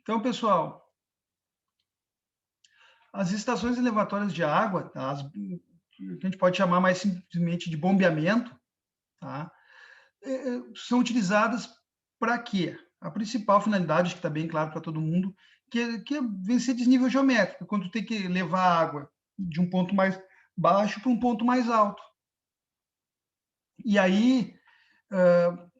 Então, pessoal, as estações elevatórias de água, tá? Que a gente pode chamar mais simplesmente de bombeamento, tá? São utilizadas para quê? A principal finalidade, que está bem claro para todo mundo, que é vencer desnível geométrico, quando tu tem que levar a água de um ponto mais baixo para um ponto mais alto. E aí,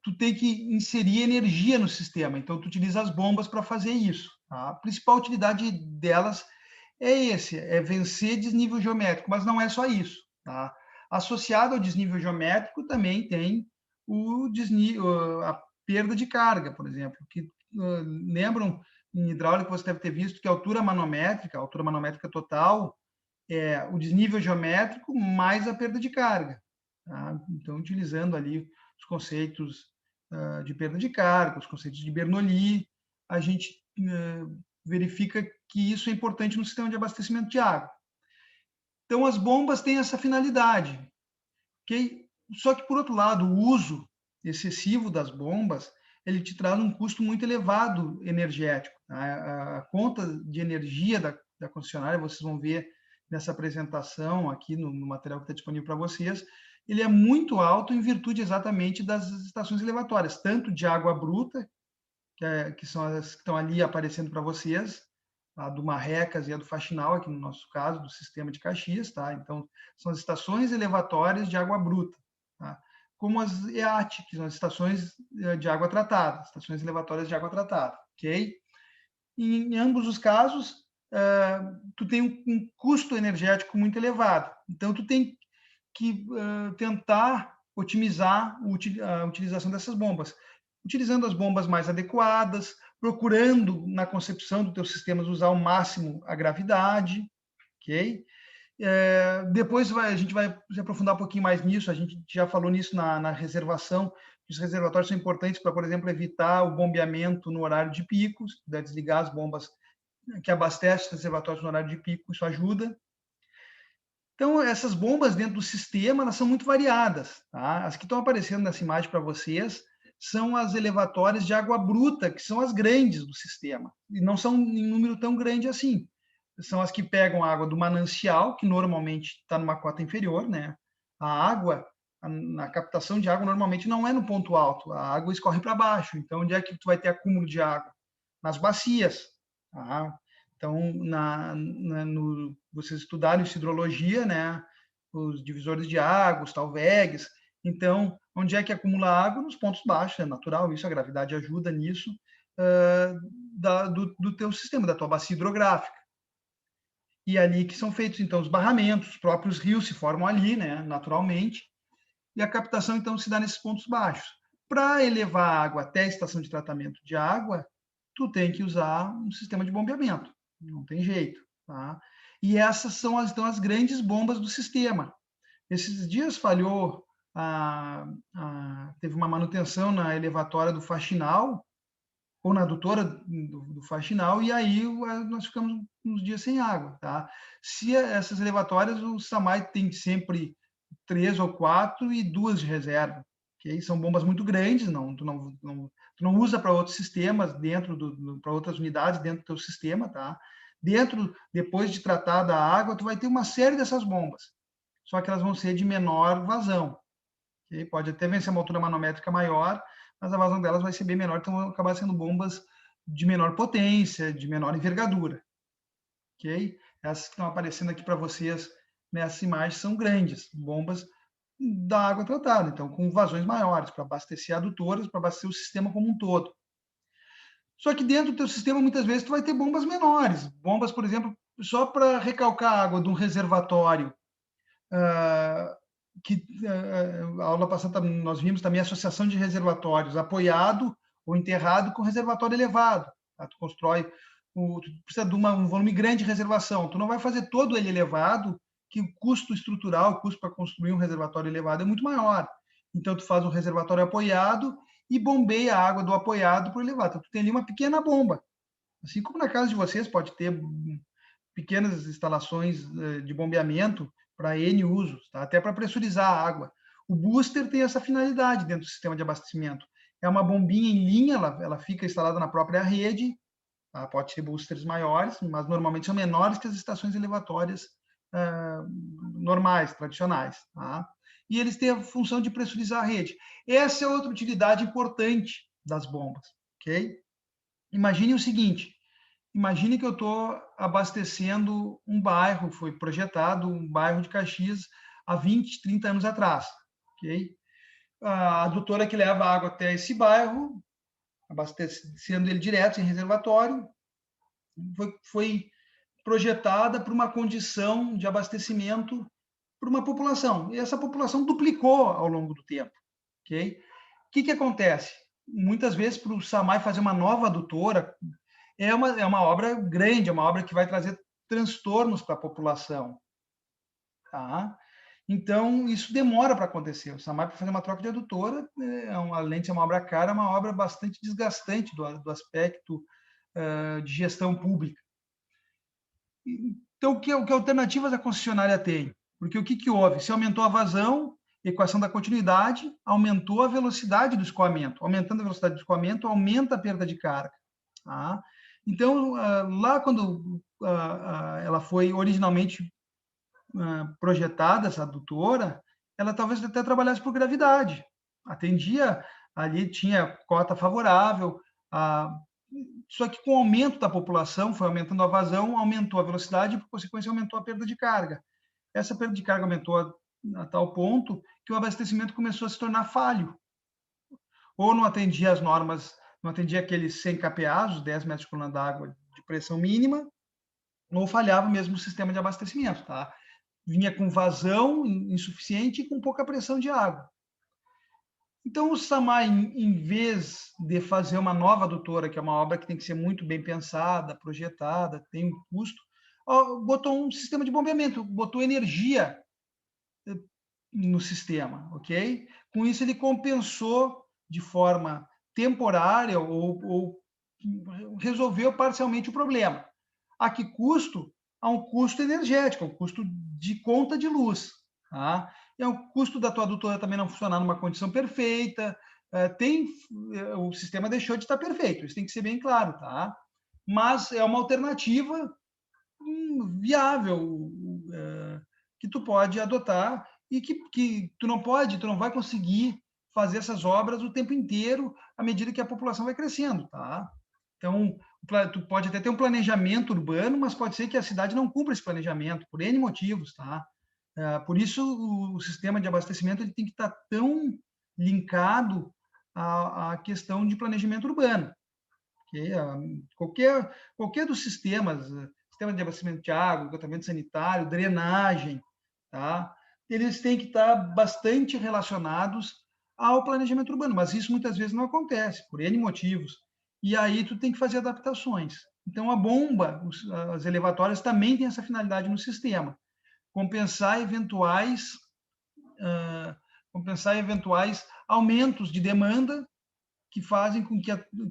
tu tem que inserir energia no sistema, então tu utiliza as bombas para fazer isso. Tá? A principal utilidade delas é vencer desnível geométrico, mas não é só isso. Tá? Associado ao desnível geométrico também tem a perda de carga, por exemplo, que lembram em hidráulica você deve ter visto que a altura manométrica total é o desnível geométrico mais a perda de carga. Tá? Então, utilizando ali os conceitos de perda de carga, os conceitos de Bernoulli, a gente verifica que isso é importante no sistema de abastecimento de água. Então, as bombas têm essa finalidade. Okay? Só que, por outro lado, o uso excessivo das bombas, ele te traz um custo muito elevado energético. Tá? A conta de energia da concessionária, vocês vão ver nessa apresentação aqui no material que está disponível para vocês, ele é muito alto em virtude exatamente das estações elevatórias, tanto de água bruta, que são as que estão ali aparecendo para vocês, a do Marrecas e a do Faxinal, aqui no nosso caso, do sistema de Caxias, tá? Então, são as estações elevatórias de água bruta, tá? Como as EAT, que são as estações de água tratada, estações elevatórias de água tratada, ok? E, em ambos os casos, tu tem um custo energético muito elevado. Então, tu tem que tentar otimizar a utilização dessas bombas, utilizando as bombas mais adequadas, procurando na concepção do teu sistema usar ao máximo a gravidade, ok? Depois a gente vai se aprofundar um pouquinho mais nisso, a gente já falou nisso na reservação, os reservatórios são importantes para, por exemplo, evitar o bombeamento no horário de picos, desligar as bombas que abastecem os reservatórios no horário de pico, isso ajuda. Então, essas bombas dentro do sistema, elas são muito variadas. Tá? As que estão aparecendo nessa imagem para vocês são as elevatórias de água bruta, que são as grandes do sistema. E não são em número tão grande assim. São as que pegam a água do manancial, que normalmente está numa cota inferior. Né? A água, na captação de água, normalmente não é no ponto alto. A água escorre para baixo. Então, onde é que tu vai ter acúmulo de água? Nas bacias. Tá? Então, vocês estudaram isso, hidrologia, né? Os divisores de água, os talvegs. Então, onde é que acumula água? Nos pontos baixos, é natural isso, a gravidade ajuda nisso, do teu sistema, da tua bacia hidrográfica. E ali que são feitos, então, os barramentos, os próprios rios se formam ali, né? Naturalmente, e a captação, então, se dá nesses pontos baixos. Para elevar a água até a estação de tratamento de água, tu tem que usar um sistema de bombeamento. Não tem jeito. Tá? E essas são então, as grandes bombas do sistema. Esses dias falhou, teve uma manutenção na elevatória do Faxinal, ou na adutora do Faxinal, e aí nós ficamos uns dias sem água. Tá? Se essas elevatórias, o SAMAI tem sempre 3 ou 4 e 2 de reserva. Okay? São bombas muito grandes, tu não usa para outros sistemas, para outras unidades dentro do teu sistema. Tá? Depois de tratar da água, tu vai ter uma série dessas bombas, só que elas vão ser de menor vazão. Okay? Pode até vencer uma altura manométrica maior, mas a vazão delas vai ser bem menor, então vão acabar sendo bombas de menor potência, de menor envergadura. Okay? Essas que estão aparecendo aqui para vocês nessa imagem são grandes, bombas da água tratada, então com vazões maiores, para abastecer adutoras, para abastecer o sistema como um todo. Só que dentro do teu sistema, muitas vezes, tu vai ter bombas menores. Bombas, por exemplo, só para recalcar água de um reservatório, que a aula passada nós vimos também a associação de reservatórios apoiado ou enterrado com reservatório elevado. Tá? Tu constrói, tu precisa de um volume grande de reservação. Tu não vai fazer todo ele elevado, que o custo estrutural, o custo para construir um reservatório elevado é muito maior. Então, tu faz um reservatório apoiado e bombeia a água do apoiado para o elevado. Então, tu tem ali uma pequena bomba. Assim como na casa de vocês pode ter pequenas instalações de bombeamento para N usos, tá? Até para pressurizar a água. O booster tem essa finalidade dentro do sistema de abastecimento. É uma bombinha em linha, ela fica instalada na própria rede, tá? Pode ser boosters maiores, mas normalmente são menores que as estações elevatórias normais, tradicionais, tá? E eles têm a função de pressurizar a rede. Essa é outra utilidade importante das bombas, ok? Imagine o seguinte, imagine que eu estou abastecendo um bairro, foi projetado um bairro de Caxias há 20, 30 anos atrás, ok? A adutora que leva água até esse bairro, abastecendo ele direto em reservatório, foi projetada para uma condição de abastecimento para uma população. E essa população duplicou ao longo do tempo, ok? O que acontece? Muitas vezes, para o SAMAI fazer uma nova adutora, é uma obra grande, é uma obra que vai trazer transtornos para a população, tá? Então, isso demora para acontecer. O SAMAI, para fazer uma troca de adutora, além de ser uma obra cara, é uma obra bastante desgastante do aspecto de gestão pública. Então, que alternativas a concessionária tem? Porque o que houve? Se aumentou a vazão, equação da continuidade, aumentou a velocidade do escoamento. Aumentando a velocidade do escoamento, aumenta a perda de carga. Tá? Então, lá quando ela foi originalmente projetada, essa adutora, ela talvez até trabalhasse por gravidade. Atendia, ali tinha cota favorável, só que com o aumento da população, foi aumentando a vazão, aumentou a velocidade e, por consequência, aumentou a perda de carga. Essa perda de carga aumentou a tal ponto que o abastecimento começou a se tornar falho. Ou não atendia as normas, não atendia aqueles 100 kPa, os 10 metros por coluna d'água de pressão mínima, ou falhava mesmo o sistema de abastecimento, tá? Vinha com vazão insuficiente e com pouca pressão de água. Então, o SAMAI, em vez de fazer uma nova adutora, que é uma obra que tem que ser muito bem pensada, projetada, tem um custo, botou um sistema de bombeamento, botou energia no sistema, ok? Com isso, ele compensou de forma temporária ou resolveu parcialmente o problema. A que custo? A um custo energético, um custo de conta de luz. Tá? É o custo da tua adutora também não funcionar numa condição perfeita. O sistema deixou de estar perfeito, isso tem que ser bem claro, tá? Mas é uma alternativa viável que tu pode adotar e que tu não vai conseguir fazer essas obras o tempo inteiro à medida que a população vai crescendo, tá? Então, tu pode até ter um planejamento urbano, mas pode ser que a cidade não cumpra esse planejamento, por N motivos, tá? Por isso, o sistema de abastecimento ele tem que estar tão linkado à questão de planejamento urbano. Okay? Qualquer dos sistemas, sistema de abastecimento de água, tratamento sanitário, drenagem, tá? Eles têm que estar bastante relacionados ao planejamento urbano, mas isso muitas vezes não acontece, por N motivos. E aí tu tem que fazer adaptações. Então, a bomba, as elevatórias também têm essa finalidade no sistema, compensar eventuais aumentos de demanda que fazem com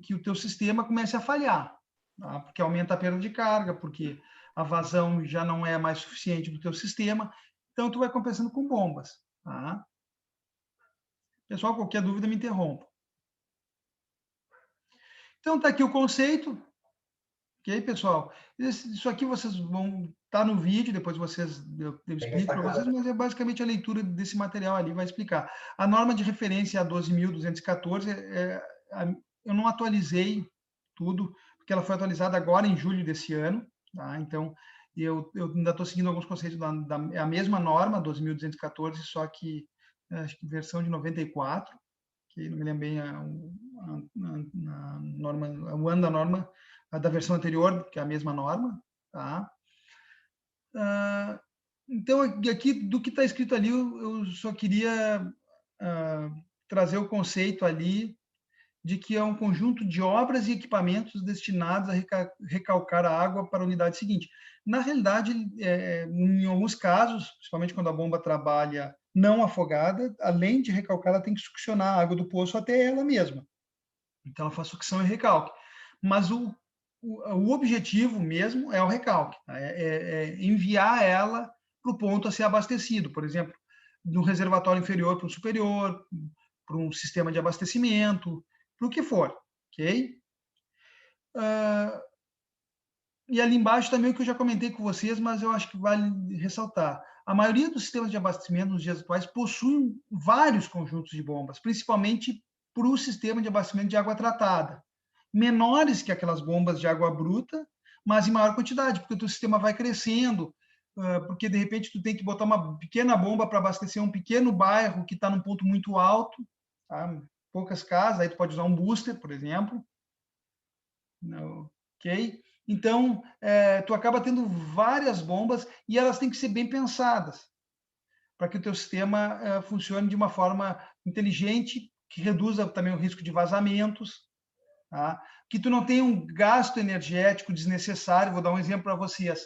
que o teu sistema comece a falhar, tá? Porque aumenta a perda de carga, porque a vazão já não é mais suficiente do teu sistema, então tu vai compensando com bombas, tá? Pessoal, qualquer dúvida me interrompa. Então tá aqui o conceito, ok, pessoal? Isso aqui vocês vão estar no vídeo, depois eu explico para vocês, mas é basicamente a leitura desse material ali, vai explicar. A norma de referência é a 12.214, eu não atualizei tudo, porque ela foi atualizada agora em julho desse ano, tá? Então, eu ainda estou seguindo alguns conceitos é a mesma norma, 12.214, só que acho que versão de 94, que não me lembro bem a norma, o ano da norma, da versão anterior, que é a mesma norma, tá? Então, aqui, do que está escrito ali, eu só queria trazer o conceito ali de que é um conjunto de obras e equipamentos destinados a recalcar a água para a unidade seguinte. Na realidade, em alguns casos, principalmente quando a bomba trabalha não afogada, além de recalcar, ela tem que succionar a água do poço até ela mesma. Então, ela faz sucção e recalque. Mas o objetivo mesmo é o recalque, tá? Enviar ela para o ponto a ser abastecido, por exemplo, do reservatório inferior para o superior, para um sistema de abastecimento, para o que for, ok? E ali embaixo também o que eu já comentei com vocês, mas eu acho que vale ressaltar. A maioria dos sistemas de abastecimento nos dias atuais possuem vários conjuntos de bombas, principalmente para o sistema de abastecimento de água tratada. Menores que aquelas bombas de água bruta, mas em maior quantidade, porque o teu sistema vai crescendo, porque de repente tu tem que botar uma pequena bomba para abastecer um pequeno bairro que está num ponto muito alto, tá? Poucas casas, aí tu pode usar um booster, por exemplo, ok? Então, tu acaba tendo várias bombas e elas têm que ser bem pensadas para que o teu sistema funcione de uma forma inteligente, que reduza também o risco de vazamentos, tá? Que tu não tenha um gasto energético desnecessário. Vou dar um exemplo para vocês.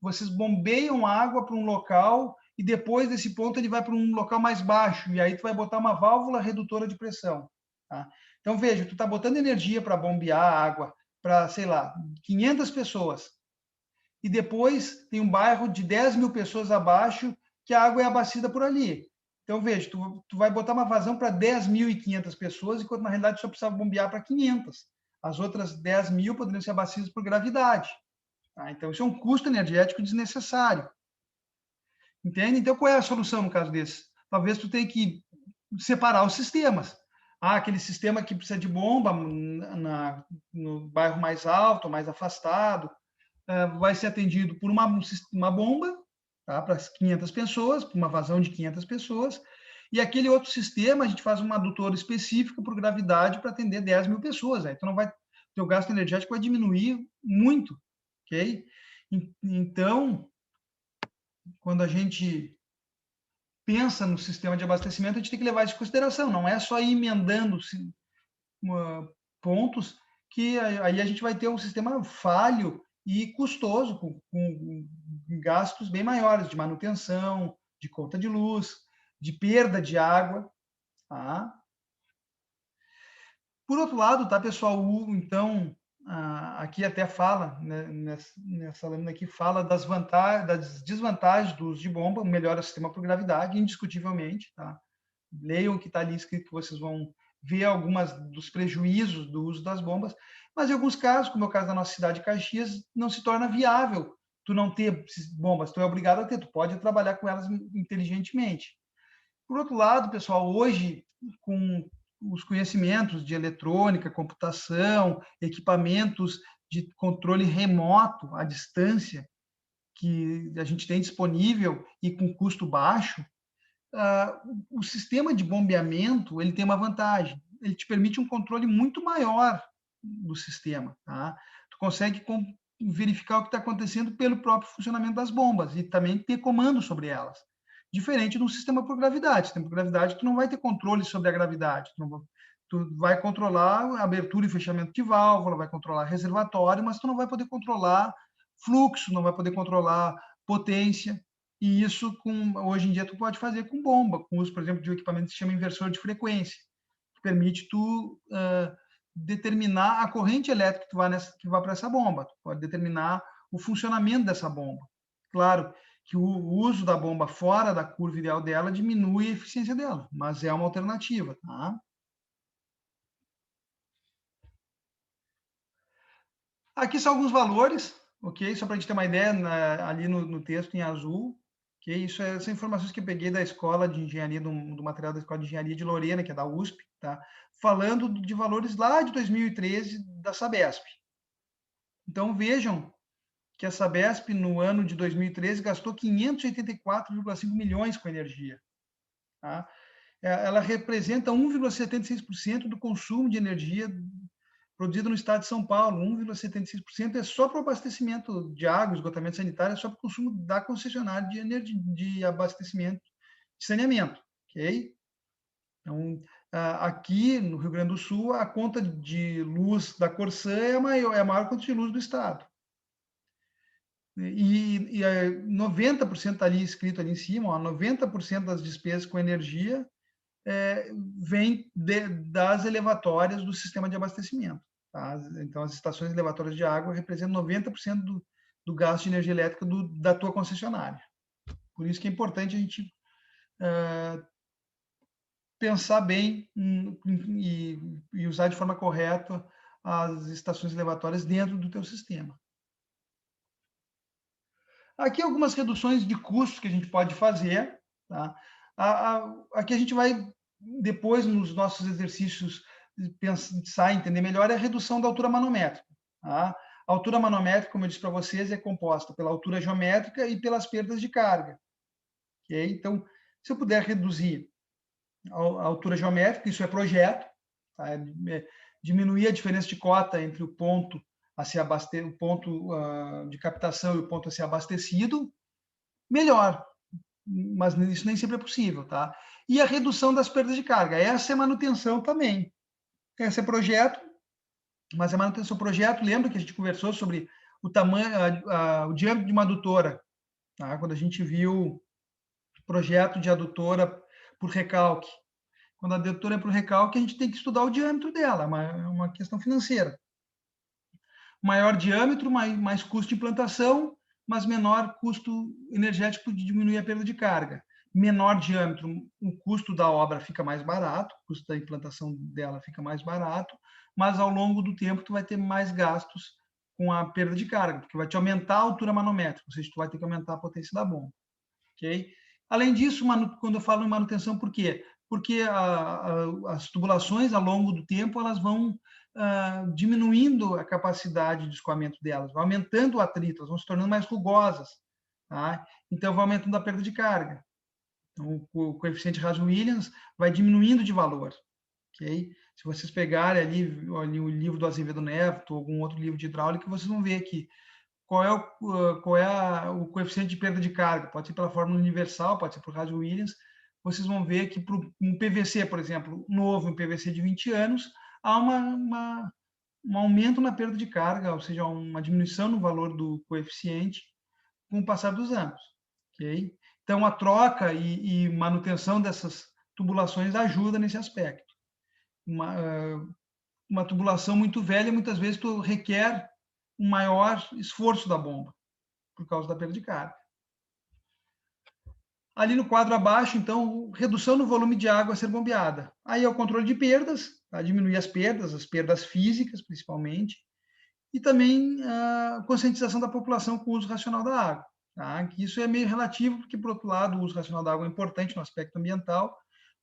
Vocês bombeiam água para um local e depois desse ponto ele vai para um local mais baixo e aí tu vai botar uma válvula redutora de pressão, tá? Então veja, tu está botando energia para bombear a água para, sei lá, 500 pessoas e depois tem um bairro de 10 mil pessoas abaixo que a água é abastecida por ali. Então, veja, tu vai botar uma vazão para 10.500 pessoas, enquanto na realidade só precisava bombear para 500. As outras 10 mil poderiam ser abastecidas por gravidade. Tá? Então, isso é um custo energético desnecessário. Entende? Então, qual é a solução no caso desse? Talvez tu tenha que separar os sistemas. Aquele sistema que precisa de bomba no bairro mais alto, mais afastado, vai ser atendido por uma bomba, tá, para 500 pessoas, uma vazão de 500 pessoas, e aquele outro sistema a gente faz um adutor específico por gravidade para atender 10 mil pessoas. Aí tu não vai, teu gasto energético vai diminuir muito, ok? Então, quando a gente pensa no sistema de abastecimento, a gente tem que levar isso em consideração. Não é só ir emendando pontos que aí a gente vai ter um sistema falho e custoso, com gastos bem maiores de manutenção, de conta de luz, de perda de água. Tá? Por outro lado, tá, pessoal, então, aqui até fala, né, nessa lâmina aqui, fala das desvantagens do uso de bomba, melhora o sistema por gravidade, indiscutivelmente. Tá? Leiam o que está ali escrito, que vocês vão ver algumas dos prejuízos do uso das bombas, mas em alguns casos, como é o caso da nossa cidade de Caxias, não se torna viável tu não ter bombas, tu é obrigado a ter, tu pode trabalhar com elas inteligentemente. Por outro lado, pessoal, hoje, com os conhecimentos de eletrônica, computação, equipamentos de controle remoto à distância que a gente tem disponível e com custo baixo, o sistema de bombeamento ele tem uma vantagem. Ele te permite um controle muito maior do sistema. Tá? Tu consegue verificar o que está acontecendo pelo próprio funcionamento das bombas e também ter comando sobre elas. Diferente de um sistema por gravidade. Sistema por gravidade, tu não vai ter controle sobre a gravidade. Tu vai controlar a abertura e fechamento de válvula, vai controlar reservatório, mas tu não vai poder controlar fluxo, não vai poder controlar potência. E isso, hoje em dia, tu pode fazer com bomba, com uso, por exemplo, de um equipamento que se chama inversor de frequência, que permite tu determinar a corrente elétrica que vai para essa bomba. Tu pode determinar o funcionamento dessa bomba. Claro que o uso da bomba fora da curva ideal dela diminui a eficiência dela, mas é uma alternativa. Tá? Aqui são alguns valores, ok? Só para a gente ter uma ideia, ali no texto em azul, ok? São informações que eu peguei da escola de engenharia, do material da escola de engenharia de Lorena, que é da USP, tá? Falando de valores lá de 2013 da Sabesp. Então vejam que a Sabesp, no ano de 2013, gastou 584,5 milhões com energia. Tá? Ela representa 1,76% do consumo de energia produzido no estado de São Paulo. 1,76% é só para o abastecimento de água, esgotamento sanitário, é só para o consumo da concessionária de energia, de abastecimento de saneamento. Ok? Então, aqui no Rio Grande do Sul, a conta de luz da Corsã é a maior conta de luz do estado. E 90% está ali escrito ali em cima, ó, 90% das despesas com energia vem das elevatórias do sistema de abastecimento. Tá? Então, as estações elevatórias de água representam 90% do gasto de energia elétrica da tua concessionária. Por isso que é importante a gente pensar bem e usar de forma correta as estações elevatórias dentro do teu sistema. Aqui algumas reduções de custos que a gente pode fazer, tá? Aqui a gente vai, depois, nos nossos exercícios, pensar, entender melhor, é a redução da altura manométrica, tá? A altura manométrica, como eu disse para vocês, é composta pela altura geométrica e pelas perdas de carga, ok? Então, se eu puder reduzir a altura geométrica, isso é projeto, tá? Diminuir a diferença de cota entre o ponto a ser o ponto de captação e o ponto a ser abastecido, melhor, mas isso nem sempre é possível, tá? E a redução das perdas de carga, essa é manutenção também. Esse é projeto, mas a manutenção projeto, lembra que a gente conversou sobre o tamanho, o diâmetro de uma adutora, tá? Quando a gente viu projeto de adutora por recalque. Quando a adutora é por recalque, a gente tem que estudar o diâmetro dela, é uma questão financeira. Maior diâmetro, mais custo de implantação, mas menor custo energético de diminuir a perda de carga. Menor diâmetro, o custo da obra fica mais barato, o custo da implantação dela fica mais barato, mas ao longo do tempo tu vai ter mais gastos com a perda de carga, porque vai te aumentar a altura manométrica, ou seja, tu vai ter que aumentar a potência da bomba. Okay? Além disso, quando eu falo em manutenção, por quê? Porque as tubulações, ao longo do tempo, elas vão diminuindo a capacidade de escoamento delas, vão aumentando o atrito, elas vão se tornando mais rugosas. Tá? Então, vai aumentando a perda de carga. Então, o coeficiente Raso-Williams vai diminuindo de valor. Okay? Se vocês pegarem ali o livro do Azevedo Neto, ou algum outro livro de hidráulica, vocês vão ver que qual é o coeficiente de perda de carga. Pode ser pela fórmula universal, pode ser por Raso-Williams. Vocês vão ver que para um PVC, por exemplo, novo, um PVC de 20 anos, há um aumento na perda de carga, ou seja, uma diminuição no valor do coeficiente com o passar dos anos. Okay? Então, a troca e manutenção dessas tubulações ajuda nesse aspecto. Uma tubulação muito velha, muitas vezes, tu requer um maior esforço da bomba, por causa da perda de carga. Ali no quadro abaixo, então, redução no volume de água a ser bombeada. Aí é o controle de perdas, tá? Diminuir as perdas físicas, principalmente, e também a conscientização da população com o uso racional da água. Tá? Que isso é meio relativo, porque, por outro lado, o uso racional da água é importante no aspecto ambiental,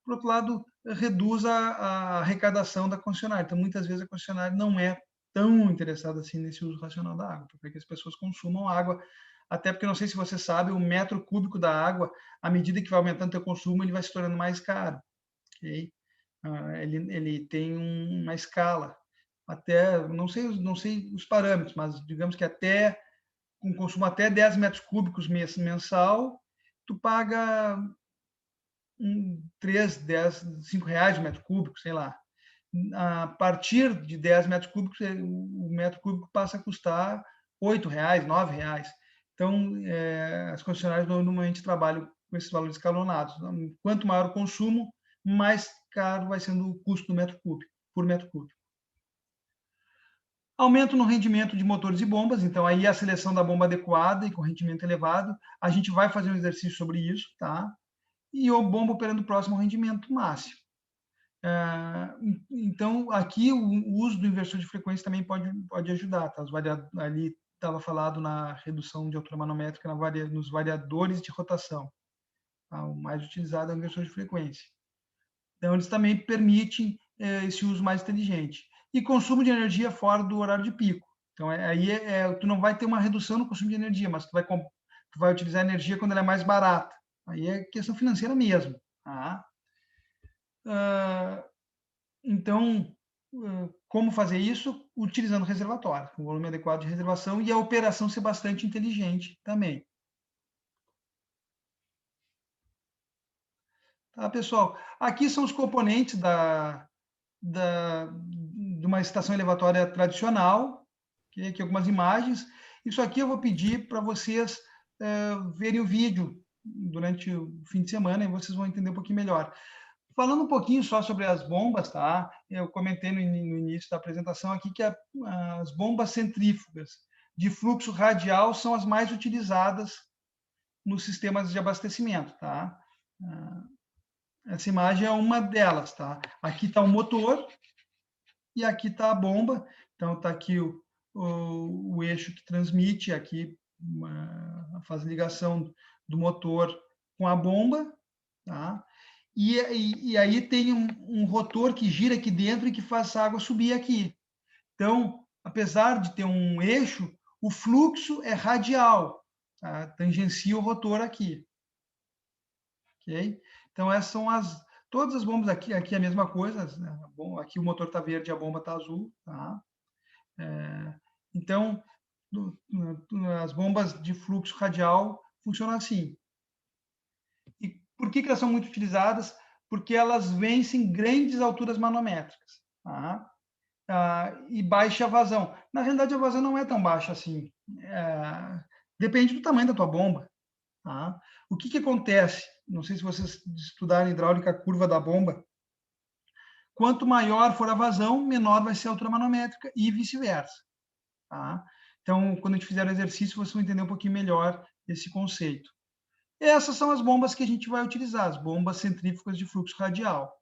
por outro lado, reduz a arrecadação da concessionária. Então, muitas vezes, a concessionária não é tão interessada assim nesse uso racional da água, para que as pessoas consumam água, até porque, não sei se você sabe, o metro cúbico da água, à medida que vai aumentando o teu consumo, ele vai se tornando mais caro. Okay? Ele tem uma escala, até, não sei os parâmetros, mas digamos que até, com consumo até 10 metros cúbicos mensal, tu paga 3, 10, 5 reais o metro cúbico, sei lá. A partir de 10 metros cúbicos, o metro cúbico passa a custar 8 reais, 9 reais. Então, as concessionárias normalmente trabalham com esses valores escalonados. Quanto maior o consumo, mais caro vai sendo o custo do metro cúbico, por metro cúbico. Aumento no rendimento de motores e bombas, então aí a seleção da bomba adequada e com rendimento elevado, a gente vai fazer um exercício sobre isso, tá? E o bomba operando próximo ao rendimento máximo. Então, aqui o uso do inversor de frequência também pode ajudar, tá? Ali estava falado na redução de altura manométrica nos variadores de rotação. Tá? O mais utilizado é o inversor de frequência. Então, eles também permitem esse uso mais inteligente. E consumo de energia fora do horário de pico. Então, tu não vai ter uma redução no consumo de energia, mas tu vai utilizar a energia quando ela é mais barata. Aí é questão financeira mesmo. Tá? Então, como fazer isso? Utilizando reservatório, com volume adequado de reservação e a operação ser bastante inteligente também. Tá, pessoal? Aqui são os componentes de uma estação elevatória tradicional, okay? Aqui algumas imagens. Isso aqui eu vou pedir para vocês verem o vídeo durante o fim de semana e vocês vão entender um pouquinho melhor. Falando um pouquinho só sobre as bombas, tá? Eu comentei no início da apresentação aqui que as bombas centrífugas de fluxo radial são as mais utilizadas nos sistemas de abastecimento, tá? Essa imagem é uma delas, tá? Aqui está o motor e aqui está a bomba. Então, está aqui o eixo que transmite, aqui faz ligação do motor com a bomba, tá? E aí tem um rotor que gira aqui dentro e que faz a água subir aqui. Então, apesar de ter um eixo, o fluxo é radial, tá? Tangencia o rotor aqui, ok? Então, essas são todas as bombas aqui é a mesma coisa, né? Bom, aqui o motor está verde e a bomba está azul, tá? Então, as bombas de fluxo radial funcionam assim. E por que elas são muito utilizadas? Porque elas vencem grandes alturas manométricas, tá? E baixa vazão. Na realidade, a vazão não é tão baixa assim. Depende do tamanho da tua bomba. Tá? O que acontece? Não sei se vocês estudaram hidráulica, a curva da bomba. Quanto maior for a vazão, menor vai ser a altura manométrica e vice-versa. Tá? Então, quando a gente fizer o exercício, vocês vão entender um pouquinho melhor esse conceito. Essas são as bombas que a gente vai utilizar, as bombas centrífugas de fluxo radial.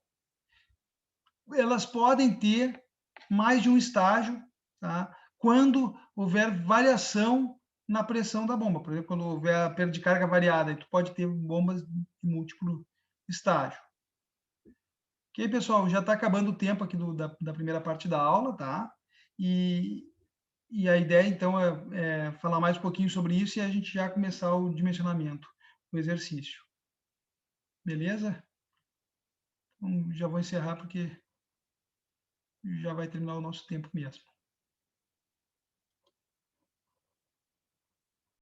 Elas podem ter mais de um estágio, tá? Quando houver variação na pressão da bomba. Por exemplo, quando houver a perda de carga variada, tu pode ter bombas de múltiplo estágio. Ok, pessoal? Já está acabando o tempo aqui da primeira parte da aula, tá? E a ideia, então, é falar mais um pouquinho sobre isso e a gente já começar o dimensionamento, o exercício. Beleza? Então, já vou encerrar porque já vai terminar o nosso tempo mesmo.